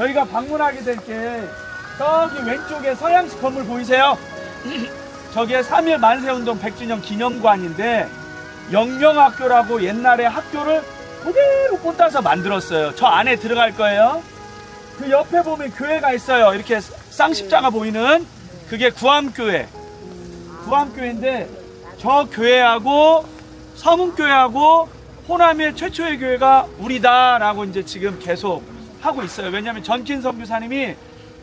저희가 방문하게 될 게 저기 왼쪽에 서양식 건물 보이세요? 저게 3.1 만세운동 100주년 기념관인데 영명학교라고 옛날에 학교를 그대로 꽂아서 만들었어요. 저 안에 들어갈 거예요. 그 옆에 보면 교회가 있어요. 이렇게 쌍십자가 보이는 그게 구암교회. 구암교회인데 저 교회하고 서문교회하고 호남의 최초의 교회가 우리다라고 이제 지금 계속 하고 있어요. 왜냐하면 전킨 선교사님이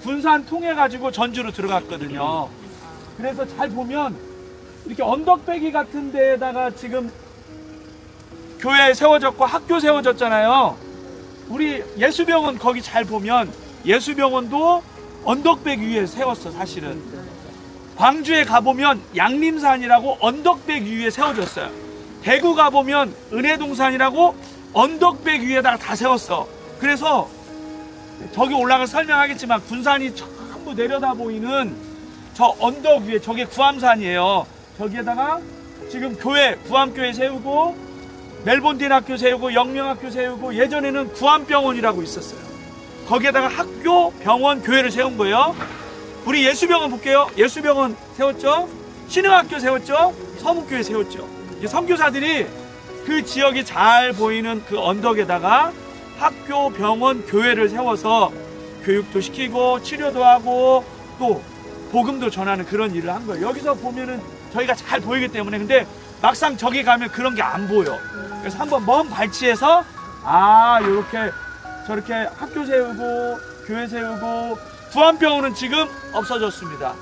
군산 통해 가지고 전주로 들어갔거든요. 그래서 잘 보면 이렇게 언덕배기 같은 데에다가 지금 교회 세워졌고 학교 세워졌잖아요. 우리 예수병원 거기 잘 보면 예수병원도 언덕배기 위에 세웠어. 사실은 광주에 가보면 양림산이라고 언덕배기 위에 세워졌어요. 대구 가보면 은혜동산이라고 언덕배기 위에다가 다 세웠어. 그래서 저기 올라가서 설명하겠지만 군산이 전부 내려다 보이는 저 언덕 위에 저게 구암산이에요. 저기에다가 지금 교회 구암교회 세우고 멜본딘 학교 세우고 영명학교 세우고 예전에는 구암병원이라고 있었어요. 거기에다가 학교, 병원, 교회를 세운 거예요. 우리 예수병원 볼게요. 예수병원 세웠죠. 신흥학교 세웠죠. 서문교회 세웠죠. 선교사들이 그 지역이 잘 보이는 그 언덕에다가 학교, 병원, 교회를 세워서 교육도 시키고 치료도 하고 또 복음도 전하는 그런 일을 한 거예요. 여기서 보면은 저희가 잘 보이기 때문에. 근데 막상 저기 가면 그런 게 안 보여. 그래서 한번 먼 발치에서 요렇게 저렇게 학교 세우고 교회 세우고 구암병원은 지금 없어졌습니다.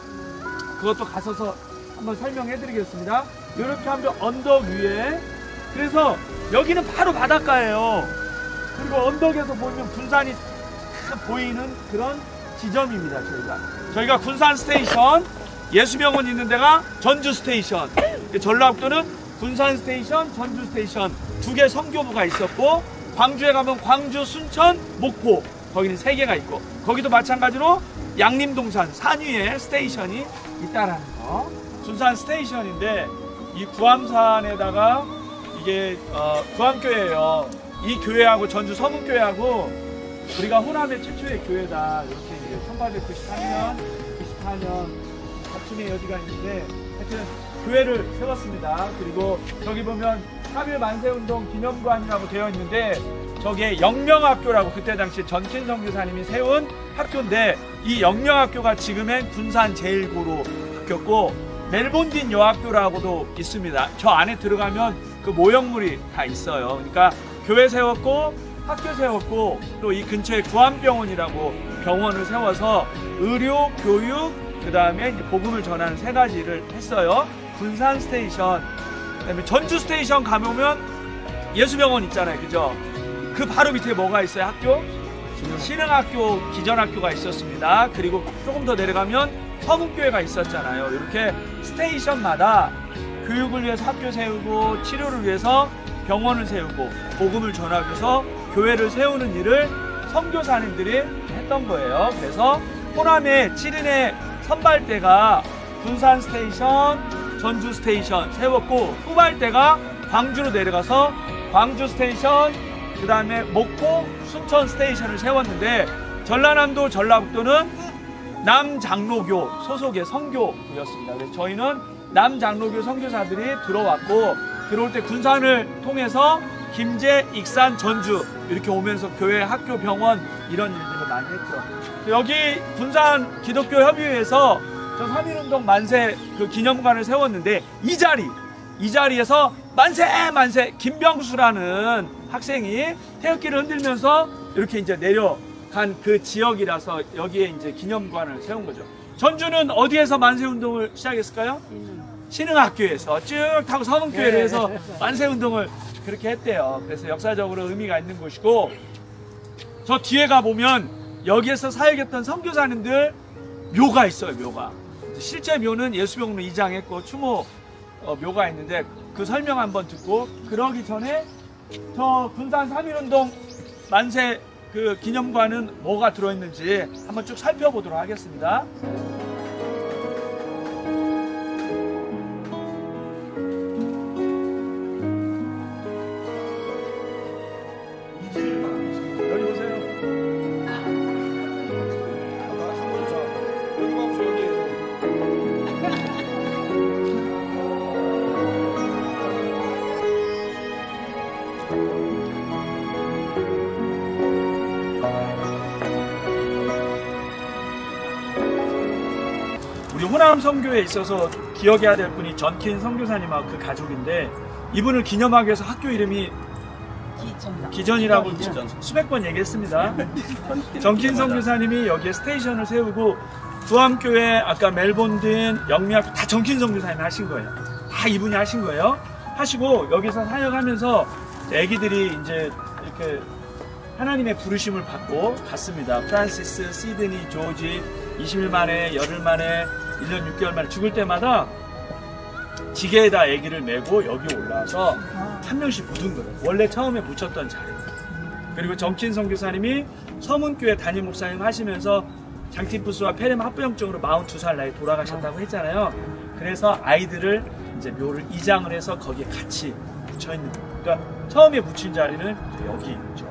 그것도 가서서 한번 설명해 드리겠습니다. 이렇게 하면 언덕 위에, 그래서 여기는 바로 바닷가예요. 그리고 언덕에서 보면 군산이 딱 보이는 그런 지점입니다. 저희가 군산 스테이션, 예수병원 있는 데가 전주 스테이션, 전라북도는 군산 스테이션, 전주 스테이션 두 개 선교부가 있었고, 광주에 가면 광주, 순천, 목포 거기는 3개가 있고, 거기도 마찬가지로 양림동산 산 위에 스테이션이 있다라는 거. 군산 스테이션인데 이 구암산에다가 이게 구암교회예요. 이 교회하고 전주 서문교회하고 우리가 호남의 최초의 교회다. 이렇게 이제 1893년, 94년 갑춤의 여지가 있는데 하여튼 교회를 세웠습니다. 그리고 저기 보면 3.1 만세운동 기념관이라고 되어 있는데 저게 영명학교라고 그때 당시 전킨 선교사님이 세운 학교인데, 이 영명학교가 지금의 군산 제1고로 바뀌었고 멜본딘 여학교라고도 있습니다. 저 안에 들어가면 그 모형물이 다 있어요. 그러니까 교회 세웠고 학교 세웠고 또 이 근처에 구암병원이라고 병원을 세워서 의료, 교육, 그 다음에 복음을 전하는 3가지를 했어요. 군산 스테이션, 그다음에 전주 스테이션 가보면 예수병원 있잖아요. 그죠? 그 바로 밑에 뭐가 있어요? 학교? 신흥학교, 기전학교가 있었습니다. 그리고 조금 더 내려가면 서문교회가 있었잖아요. 이렇게 스테이션마다 교육을 위해서 학교 세우고 치료를 위해서 병원을 세우고 복음을 전하기 위해서 교회를 세우는 일을 선교사님들이 했던 거예요. 그래서 호남의 7인의 선발대가 군산 스테이션, 전주 스테이션 세웠고, 후발대가 광주로 내려가서 광주 스테이션, 그 다음에 목포, 순천 스테이션을 세웠는데, 전라남도, 전라북도는 남장로교 소속의 선교부였습니다. 그래서 저희는 남장로교 선교사들이 들어왔고, 들어올 때 군산을 통해서 김제, 익산, 전주 이렇게 오면서 교회, 학교, 병원 이런 일들을 많이 했죠. 여기 군산 기독교 협의회에서 저 3.1운동 만세 그 기념관을 세웠는데 이 자리에서 만세 김병수라는 학생이 태극기를 흔들면서 이렇게 이제 내려간 그 지역이라서 여기에 이제 기념관을 세운 거죠. 전주는 어디에서 만세운동을 시작했을까요? 신흥학교에서 쭉 타고 서문교회를 해서 만세운동을 그렇게 했대요. 그래서 역사적으로 의미가 있는 곳이고, 저 뒤에 가보면 여기에서 사역했던 선교사님들 묘가 있어요. 묘가. 실제 묘는 예수병원 이장했고 추모 묘가 있는데 그 설명 한번 듣고, 그러기 전에 저 군산 3.1운동 만세 그 기념관은 뭐가 들어있는지 한번 쭉 살펴보도록 하겠습니다. 여기 보세요. 호남 선교에 있어서 기억해야 될 분이 전킨 선교사님하고 그 가족인데, 이분을 기념하기 위해서 학교 이름이 기전이라고 수백 번 얘기했습니다. 전킨 선교사님이 여기에 스테이션을 세우고, 부암교회, 아까 멜본든, 영미학교 다 전킨 선교사님이 하신 거예요. 다 이분이 하신 거예요. 하시고 여기서 사역하면서 애기들이 이제 이렇게 하나님의 부르심을 받고 갔습니다. 프란시스, 시드니, 조지 20일 만에, 열흘 만에, 1년 6개월 만에 죽을 때마다 지게에다 아기를 메고 여기 올라와서 한 명씩 묻은 거예요. 원래 처음에 묻혔던 자리에. 그리고 정킨 선교사님이 서문교회 담임 목사님 하시면서 장티푸스와 폐렴 합병증으로 42살 나이에 돌아가셨다고 했잖아요. 그래서 아이들을 이제 묘를 이장을 해서 거기에 같이 묻혀 있는 거예요. 그러니까 처음에 묻힌 자리는 여기 있죠.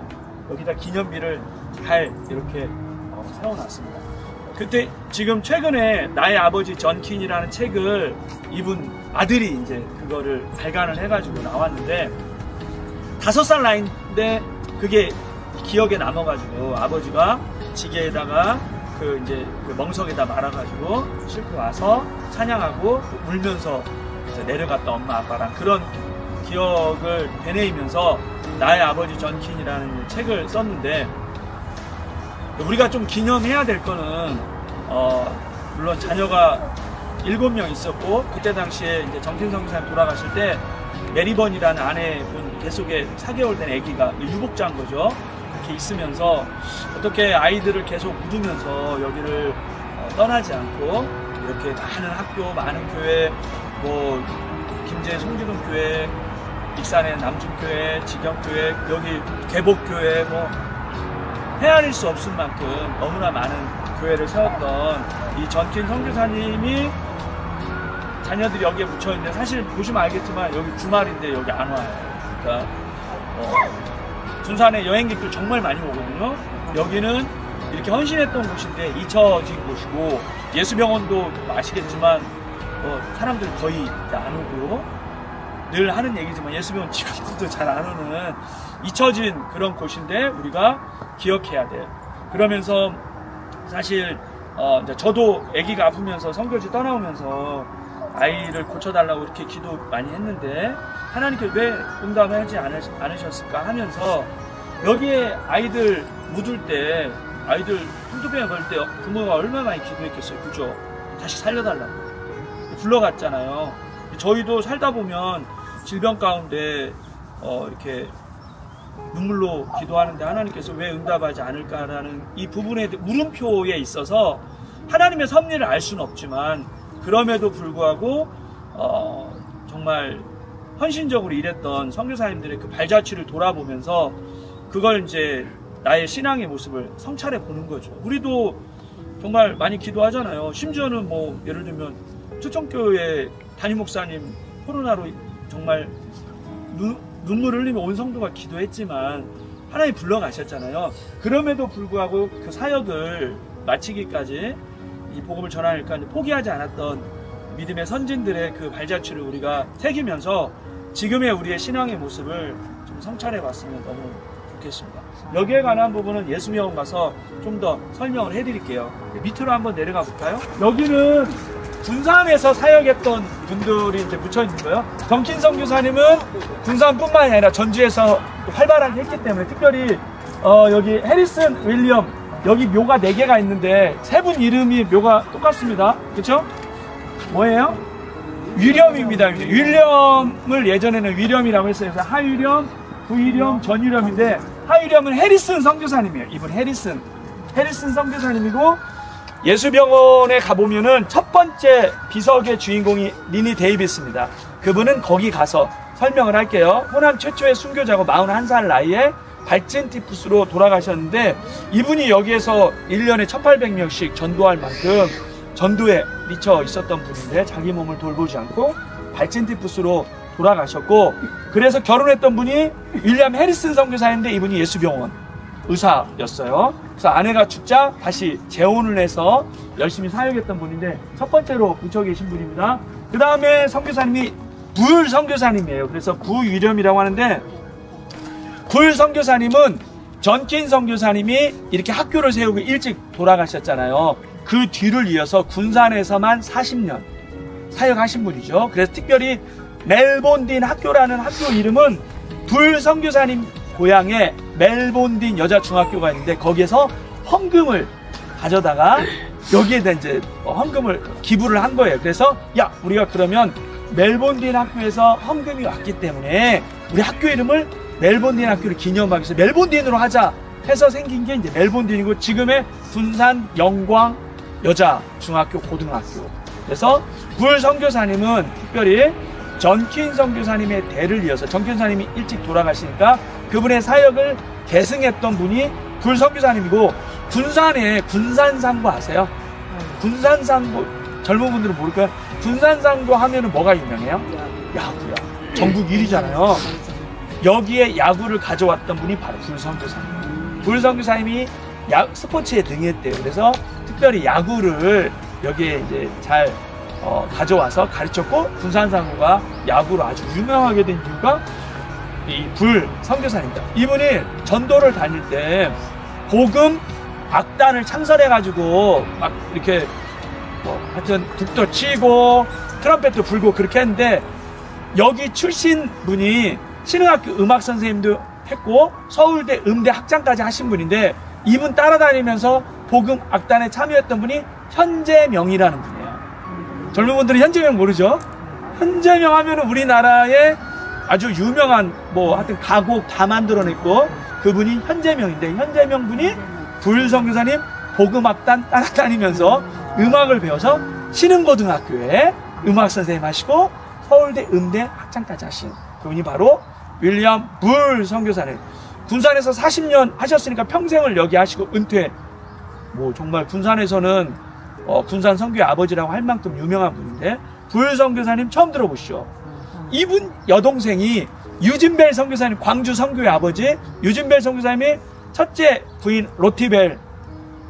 여기다 기념비를 잘 이렇게 세워놨습니다. 그때 지금 최근에 나의 아버지 전킨이라는 책을 이분 아들이 이제 그거를 발간을 해가지고 나왔는데, 5살 나이인데 그게 기억에 남아가지고 아버지가 지게에다가 그 멍석에다 말아가지고 싣고 와서 찬양하고 울면서 이제 내려갔다 엄마 아빠랑 그런 기억을 되뇌이면서 나의 아버지 전킨이라는 책을 썼는데, 우리가 좀 기념해야 될 거는 물론 자녀가 7명 있었고, 그때 당시에 이제 정킨 선교사님 돌아가실 때 메리번이라는 아내분 뱃속에 4개월 된 아기가 유복자인 거죠. 그렇게 있으면서 어떻게 아이들을 계속 묻으면서 여기를 떠나지 않고 이렇게 많은 학교, 많은 교회, 뭐 김제 송지동 교회, 익산의 남중교회, 직영교회, 여기 개복교회, 뭐 헤아릴 수 없을 만큼 너무나 많은 교회를 세웠던 이 전킨 선교사님이 자녀들이 여기에 묻혀있는데, 사실 보시면 알겠지만 여기 주말인데 여기 안 와요. 그러니까 군산에 여행객들 정말 많이 오거든요. 여기는 이렇게 헌신했던 곳인데 잊혀진 곳이고, 예수병원도 아시겠지만 사람들 거의 안 오고, 늘 하는 얘기지만 예수병원 직원들도 잘 안 오는 잊혀진 그런 곳인데 우리가 기억해야 돼요. 그러면서 사실 저도 아기가 아프면서 선교지 떠나오면서 아이를 고쳐달라고 이렇게 기도 많이 했는데, 하나님께 왜 응답하지 않으셨을까 하면서, 여기에 아이들 묻을 때, 아이들 풍토병에 걸릴 때 부모가 얼마나 많이 기도했겠어요. 그죠? 다시 살려달라고 불러갔잖아요. 저희도 살다 보면 질병 가운데 이렇게 눈물로 기도하는데 하나님께서 왜 응답하지 않을까라는 이 부분에 물음표에 있어서 하나님의 섭리를 알 수는 없지만, 그럼에도 불구하고 정말 헌신적으로 일했던 선교사님들의 그 발자취를 돌아보면서 그걸 이제 나의 신앙의 모습을 성찰해 보는 거죠. 우리도 정말 많이 기도하잖아요. 심지어는 뭐 예를 들면 초청교회 담임 목사님 코로나로 정말 눈물을 흘리며 온 성도가 기도했지만 하나님 불러가셨잖아요. 그럼에도 불구하고 그 사역을 마치기까지 이 복음을 전하니까 포기하지 않았던 믿음의 선진들의 그 발자취를 우리가 새기면서 지금의 우리의 신앙의 모습을 좀 성찰해 봤으면 너무 좋겠습니다. 여기에 관한 부분은 예수병원 가서 좀 더 설명을 해드릴게요. 밑으로 한번 내려가 볼까요? 여기는 군산에서 사역했던 분들이 이제 묻혀 있는 거예요. 정킨 선교사님은 군산뿐만이 아니라 전주에서 활발하게 했기 때문에, 특별히 여기 해리슨 윌리엄, 여기 묘가 4개가 있는데 세 분 이름이 묘가 똑같습니다. 그쵸? 뭐예요? 위렴입니다. 윌리엄을 예전에는 위렴이라고 했어요. 그래서 하위렴, 부위렴, 전위렴인데, 하위렴은 해리슨 선교사님이에요. 이분 해리슨 선교사님이고, 예수병원에 가보면은 첫 번째 비석의 주인공이 리니 데이비스입니다. 그분은 거기 가서 설명을 할게요. 호남 최초의 순교자고 41살 나이에 발젠티푸스로 돌아가셨는데, 이분이 여기에서 1년에 1800명씩 전도할 만큼 전도에 미쳐 있었던 분인데, 자기 몸을 돌보지 않고 발젠티푸스로 돌아가셨고, 그래서 결혼했던 분이 윌리엄 해리슨 선교사인데 이분이 예수병원 의사였어요. 그래서 아내가 죽자 다시 재혼을 해서 열심히 사역했던 분인데, 첫 번째로 묻혀 계신 분입니다. 그 다음에 선교사님이 굴 선교사님이에요. 그래서 구위렴이라고 하는데, 굴 선교사님은 전킨 선교사님이 이렇게 학교를 세우고 일찍 돌아가셨잖아요. 그 뒤를 이어서 군산에서만 40년 사역하신 분이죠. 그래서 특별히 멜본딘 학교라는 학교 이름은 불 선교사님 고향에 멜본딘 여자중학교가 있는데 거기에서 헌금을 가져다가 여기에다 이제 헌금을 기부를 한 거예요. 그래서 야, 우리가 그러면 멜본딘 학교에서 헌금이 왔기 때문에 우리 학교 이름을 멜본딘 학교를 기념하기 위해서 멜본딘으로 하자 해서 생긴 게 이제 멜본딘이고 지금의 군산 영광 여자중학교 고등학교. 그래서 불 선교사님은 특별히 전킨 선교사님의 대를 이어서 전킨 선교사님이 일찍 돌아가시니까 그분의 사역을 계승했던 분이 불 선교사님이고 군산에 군산상고 아세요? 군산상고 젊은 분들은 모를 거예요. 군산상고 하면은 뭐가 유명해요? 야구야. 전국 1위잖아요. 여기에 야구를 가져왔던 분이 바로 불 선교사님. 불 선교사님이 스포츠에 등했대요. 그래서 특별히 야구를 여기에 이제 잘 가져와서 가르쳤고 군산상고가 야구로 아주 유명하게 된 이유가 이 불 선교사입니다. 이분이 전도를 다닐 때 복음 악단을 창설해가지고 막 이렇게 하여튼 북도 치고 트럼펫도 불고 그렇게 했는데 여기 출신 분이 신흥학교 음악 선생님도 했고 서울대 음대 학장까지 하신 분인데 이분 따라다니면서 복음 악단에 참여했던 분이 현재명이라는 분이에요. 젊은 분들은 현재명 모르죠? 현재명 하면은 우리나라의 아주 유명한 하여튼 가곡 다 만들어냈고 그분이 현재명인데 현재명 분이 불 선교사님 복음악단 따라다니면서 음악을 배워서 신흥고등학교에 음악 선생님 하시고 서울대 음대 학장까지 하신 그분이 바로 윌리엄 불 선교사님. 군산에서 40년 하셨으니까 평생을 여기 하시고 은퇴. 정말 군산에서는 군산 선교의 아버지라고 할 만큼 유명한 분인데 불 선교사님 처음 들어보시죠. 이분 여동생이 유진벨 선교사님, 광주 선교의 아버지 유진벨 선교사님이 첫째 부인 로티벨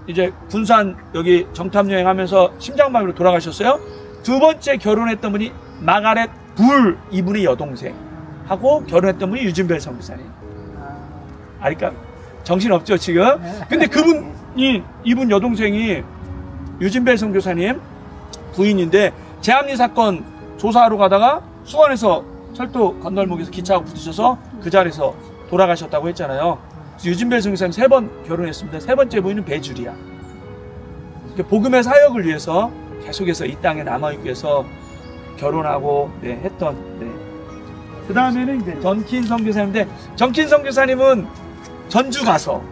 이제 군산 여기 정탐 여행하면서 심장마비로 돌아가셨어요. 두 번째 결혼했던 분이 마가렛 불 이분의 여동생하고 결혼했던 분이 유진벨 선교사님. 그러니까 정신 없죠 지금. 근데 그분이 이분 여동생이 유진벨 선교사님 부인인데 제암리 사건 조사하러 가다가 수원에서 철도 건널목에서 기차하고 부딪혀서 그 자리에서 돌아가셨다고 했잖아요. 그래서 유진벨 선교사님 3번 결혼했습니다. 3번째 부인은 배주리야. 복음의 사역을 위해서 계속해서 이 땅에 남아있기 위해서 결혼하고 했던. 그 다음에는 이제 전킨 선교사님인데 전킨 선교사님은 전주 가서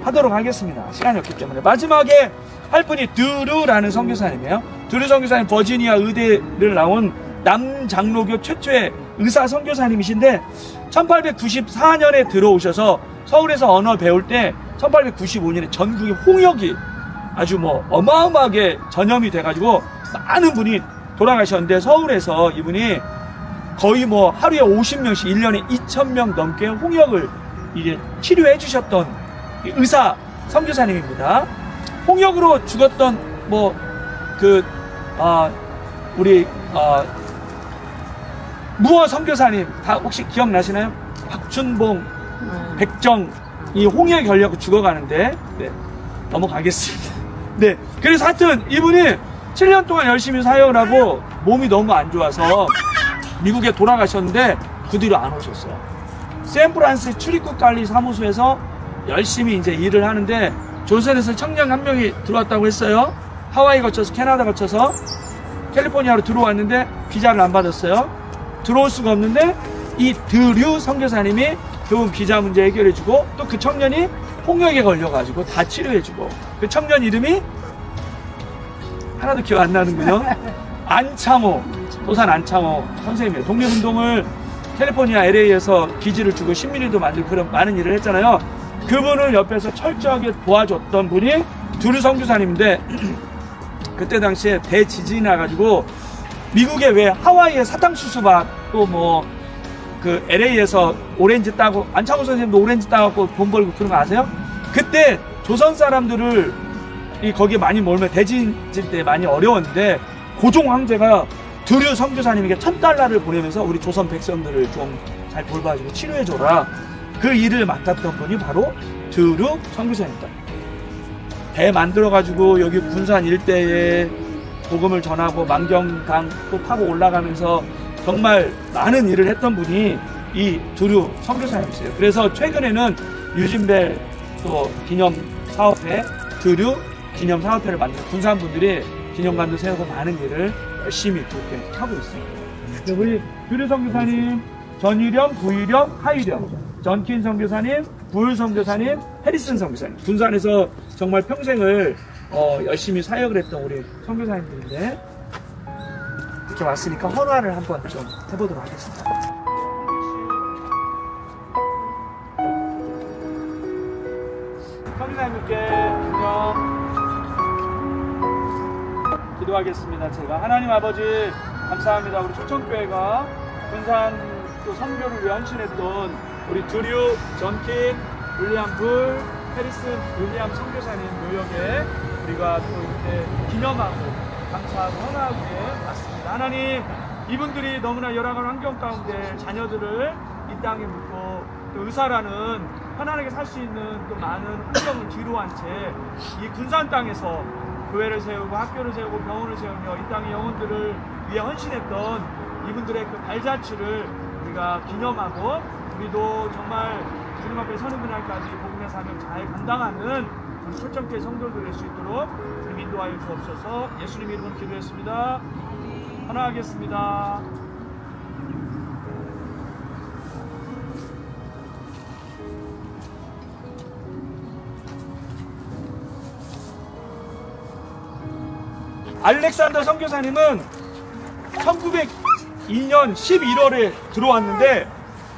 하도록 하겠습니다. 시간이 없기 때문에. 마지막에 할 분이 드루라는 선교사님이에요. 드루 선교사님 버지니아 의대를 나온 남장로교 최초의 의사 선교사님이신데 1894년에 들어오셔서 서울에서 언어 배울 때 1895년에 전국에 홍역이 아주 어마어마하게 전염이 돼가지고 많은 분이 돌아가셨는데 서울에서 이분이 거의 하루에 50명씩 1년에 2,000명 넘게 홍역을 이제 치료해 주셨던 의사 선교사님입니다. 홍역으로 죽었던 우리 무어 선교사님 다 혹시 기억나시나요? 박춘봉, 백정 이 홍역에 걸려서 죽어가는데 넘어가겠습니다. 그래서 하여튼 이분이 7년 동안 열심히 사역을 하고 몸이 너무 안 좋아서 미국에 돌아가셨는데 그 뒤로 안 오셨어요. 샌프란시스 출입국 관리 사무소에서 열심히 이제 일을 하는데 조선에서 청년 한 명이 들어왔다고 했어요. 하와이 거쳐서 캐나다 거쳐서 캘리포니아로 들어왔는데 비자를 안 받았어요. 들어올 수가 없는데 이 드류 선교사님이 그분 비자 문제 해결해주고 또 그 청년이 홍역에 걸려가지고 다 치료해주고 그 청년 이름이 하나도 기억 안 나는군요. 안창호, 도산 안창호 선생님이에요. 독립운동을 캘리포니아 LA에서 기지를 주고 신민이도 만들고 그런 많은 일을 했잖아요. 그분을 옆에서 철저하게 도와줬던 분이 드류 선교사님인데 그때 당시에 대지진이 나가지고 미국에 왜 하와이에 사탕수수밭 또 그 LA에서 오렌지 따고 안창호 선생님도 오렌지 따갖고 돈 벌고 그런 거 아세요? 그때 조선 사람들을 거기에 많이 몰면 대지진 때 많이 어려웠는데 고종 황제가 드류 선교사님에게 $1,000를 보내면서 우리 조선 백성들을 좀 잘 돌봐주고 치료해줘라. 그 일을 맡았던 분이 바로 드류 선교사입니다. 배 만들어가지고 여기 군산 일대에 복음을 전하고 만경강 또 타고 올라가면서 정말 많은 일을 했던 분이 이 두류 선교사님이세요. 그래서 최근에는 유진벨 또 기념 사업회, 두류 기념 사업회를 만들어 군산 분들이 기념관도 세우고 많은 일을 열심히 그렇게 하고 있습니다. 우리 두류 선교사님, 전유령, 부유령, 하유령, 전킨 선교사님, 부율 선교사님, 해리슨 선교사님, 군산에서 정말 평생을 열심히 사역을 했던 우리 선교사님들인데 이렇게 왔으니까 헌화를 한번 좀 해보도록 하겠습니다. 선교사님께 안녕. 기도하겠습니다. 제가 하나님 아버지 감사합니다. 우리 초청교회가 군산 또 선교를 위해 헌신했던 우리 두류, 전킨, 윌리엄 불, 해리슨, 윌리엄 선교사님 묘역에 우리가 또 이렇게 기념하고 감사하고 헌화하고 왔습니다. 하나님, 이분들이 너무나 열악한 환경 가운데 자녀들을 이 땅에 묻고 또 의사라는 편안하게 살 수 있는 또 많은 환경을 뒤로한 채 이 군산 땅에서 교회를 세우고 학교를 세우고 병원을 세우며 이 땅의 영혼들을 위해 헌신했던 이분들의 그 발자취를 우리가 기념하고 우리도 정말 주님 앞에 서는 그날까지 복음의 사명 잘 감당하는 우리 초청교회 성도들 될 수 있도록 주님 인도하여 주옵소서. 예수님 이름으로 기도했습니다. 헌화하겠습니다. 알렉산더 선교사님은 1902년 11월에 들어왔는데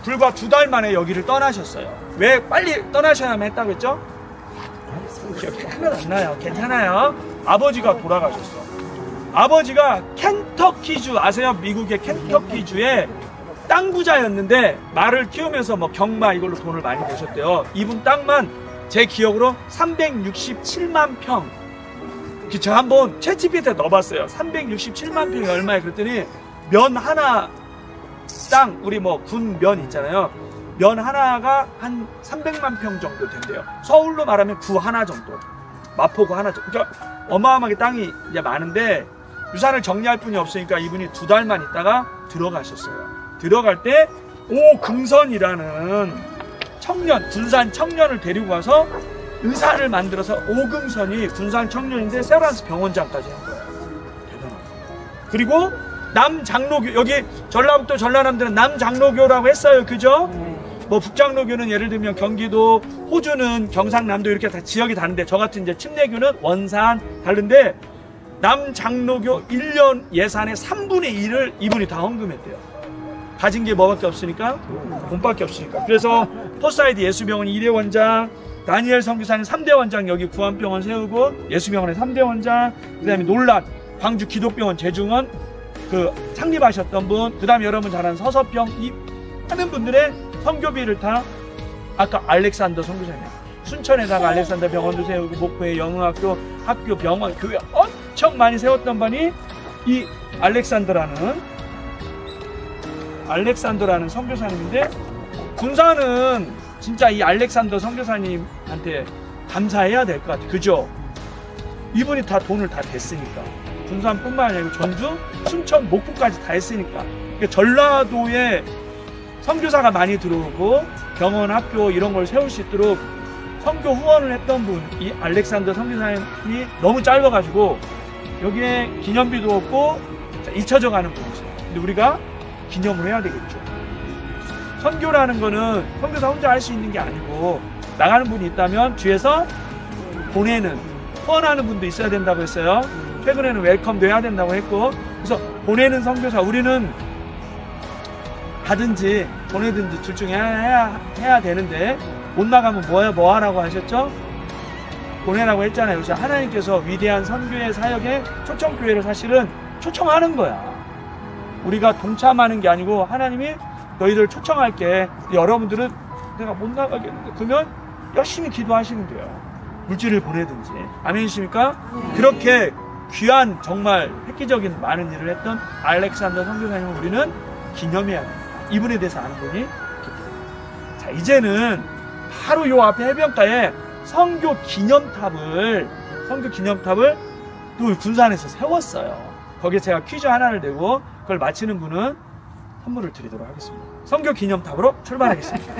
불과 2달 만에 여기를 떠나셨어요. 왜 빨리 떠나셔야만 했다고 했죠? 기억이 하나도 안 나요. 괜찮아요. 아버지가 돌아가셨어. 아버지가 켄터키주 아세요? 미국의 켄터키주에 땅 부자였는데 말을 키우면서 뭐 경마 이걸로 돈을 많이 버셨대요. 이분 땅만 제 기억으로 367만 평. 제가 한번 챗GPT에 넣어봤어요. 367만 평이 얼마에 그랬더니 면 하나 땅 우리 뭐 군 면 있잖아요. 면 하나가 한 300만 평 정도 된대요. 서울로 말하면 구 하나 정도, 마포구 하나 정도. 그러니까 어마어마하게 땅이 이제 많은데 유산을 정리할 분이 없으니까 이분이 2달만 있다가 들어가셨어요. 들어갈 때 오금선이라는 청년, 군산 청년을 데리고 와서 의사를 만들어서 오금선이 군산 청년인데 세브란스 병원장까지 한 거예요. 대단하다. 그리고 남장로교, 여기 전라북도 전라남도는 남장로교라고 했어요. 그죠? 뭐 북장로교는 예를 들면 경기도, 호주는 경상남도 이렇게 다 지역이 다른데 저 같은 이제 침례교는 원산 다른데 남장로교 1년 예산의 3분의 1을 이분이 다 헌금했대요. 가진 게 뭐밖에 없으니까? 돈밖에 없으니까. 그래서 포사이드 예수병원 2대 원장, 다니엘 선교사님 3대 원장 여기 구안병원 세우고 예수병원의 3대 원장, 그 다음에 놀란 광주 기독병원 재중원 그 창립하셨던 분, 그 다음에 여러분 잘 아는 서서병, 이 하는 분들의 선교비를 다 아까 알렉산더 선교사님 순천에다가 알렉산더 병원도 세우고 목포에 영흥학교, 학교, 병원, 교회 엄청 많이 세웠던 분이 이 알렉산더라는 선교사님인데 군산은 진짜 이 알렉산더 선교사님한테 감사해야 될 것 같아요. 그죠? 이분이 다 돈을 다 댔으니까. 군산뿐만 아니고 전주, 순천, 목포까지 다 했으니까. 그러니까 전라도에 선교사가 많이 들어오고 병원, 학교 이런 걸 세울 수 있도록 선교 후원을 했던 분, 이 알렉산더 선교사님이 너무 짧아가지고 여기에 기념비도 없고 잊혀져 가는 분이세요. 근데 우리가 기념을 해야 되겠죠. 선교라는 거는 선교사 혼자 할 수 있는 게 아니고 나가는 분이 있다면 뒤에서 보내는, 후원하는 분도 있어야 된다고 했어요. 최근에는 웰컴도 해야 된다고 했고, 그래서 보내는 선교사, 우리는 가든지 보내든지 둘 중에 해야 되는데 못 나가면 뭐 하라고 하셨죠? 보내라고 했잖아요. 그래서 하나님께서 위대한 선교의 사역에 초청교회를 사실은 초청하는 거야. 우리가 동참하는 게 아니고 하나님이 너희들 초청할게. 여러분들은 내가 못 나가겠는데 그러면 열심히 기도하시면 돼요. 물질을 보내든지. 아멘이십니까? 그렇게 귀한 정말 획기적인 많은 일을 했던 알렉산더 선교사님을 우리는 기념해야 됩니다. 이분에 대해서 아는 분이. 자, 이제는 바로 요 앞에 해변가에 선교 기념탑을 선교 기념탑을 또 군산에서 세웠어요. 거기에 제가 퀴즈 하나를 내고 그걸 맞히는 분은 선물을 드리도록 하겠습니다. 선교 기념탑으로 출발하겠습니다.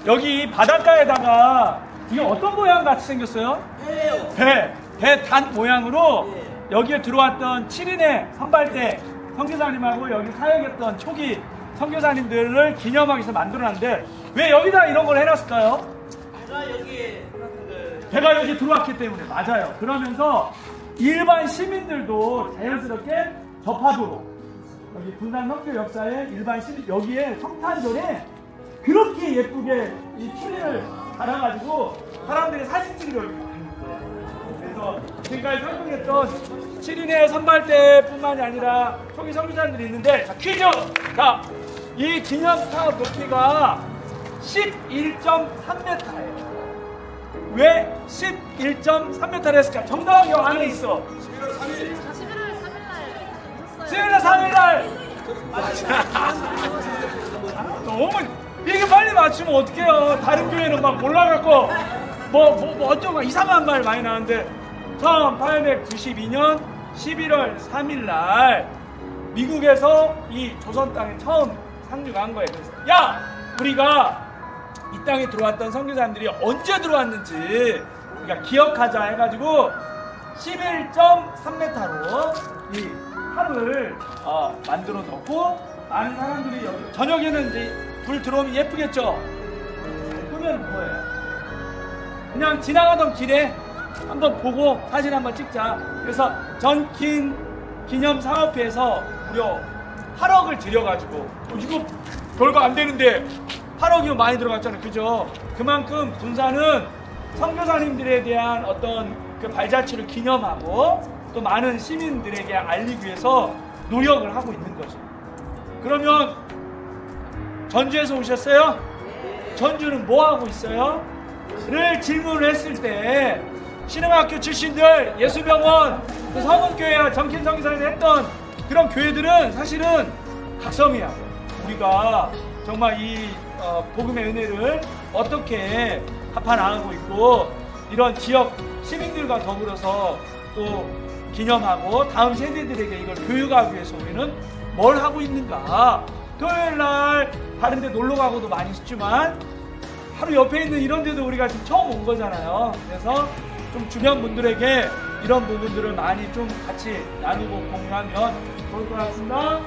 여기 바닷가에다가 이게 어떤 모양 같이 생겼어요? 배요. 배 단 모양으로 여기에 들어왔던 7인의 선발대 선교사님하고 여기 사역했던 초기 선교사님들을 기념하기 위해서 만들어놨는데 왜 여기다 이런 걸 해놨을까요? 배가 여기 들어왔기 때문에. 맞아요. 그러면서 일반 시민들도 자연스럽게 접하도록 여기 군산 선교 역사의 일반 시민 여기에 성탄절에 그렇게 예쁘게 이 추리를 달아가지고 사람들이 사진 찍으려고 하는 거예요. 그래서 지금까지 설명했던 7인의 선발대뿐만이 아니라 초기 선교사님들이 있는데, 자, 퀴즈! 자, 이 기념탑 높이가 11.3m예요. 왜 11.3m를 했을까? 정답은 여 안에 있어. 11월 3일. 11월 3일날. 너무 이게 빨리 맞추면 어떡해요. 다른 교회는 막 몰라갖고 뭐 어쩌고 이상한 말 많이 나왔는데 1892년 11월 3일날 미국에서 이 조선 땅에 처음 상륙한 거예요. 그래서 야, 우리가 이 땅에 들어왔던 선교사님들이 언제 들어왔는지 우리가 기억하자 해가지고 11.3m로 이 탑을 만들어 놓고 많은 사람들이 여기 저녁에는 이제 불 들어오면 예쁘겠죠? 끄면 뭐예요? 그냥 지나가던 길에 한번 보고 사진 한번 찍자. 그래서 전킨 기념사업회에서 무려 8억을 들여가지고 이거 별거 안 되는데 8억이면 많이 들어갔잖아요. 그죠? 그만큼 군산은 선교사님들에 대한 어떤 그 발자취를 기념하고 또 많은 시민들에게 알리기 위해서 노력을 하고 있는 거죠. 그러면 전주에서 오셨어요? 전주는 뭐 하고 있어요? 를 질문을 했을 때 신흥학교 출신들, 예수병원, 성은교회와 정킨 선교사에서 했던 그런 교회들은 사실은 각성이야. 우리가 정말 이 복음의 은혜를 어떻게 합판하고 있고 이런 지역 시민들과 더불어서 또 기념하고 다음 세대들에게 이걸 교육하기 위해서 우리는 뭘 하고 있는가. 토요일날 다른 데 놀러 가고도 많이 싶지만 바로 옆에 있는 이런 데도 우리가 지금 처음 온 거잖아요. 그래서 좀 주변 분들에게 이런 부분들을 많이 좀 같이 나누고 공유하면 좋을 것 같습니다.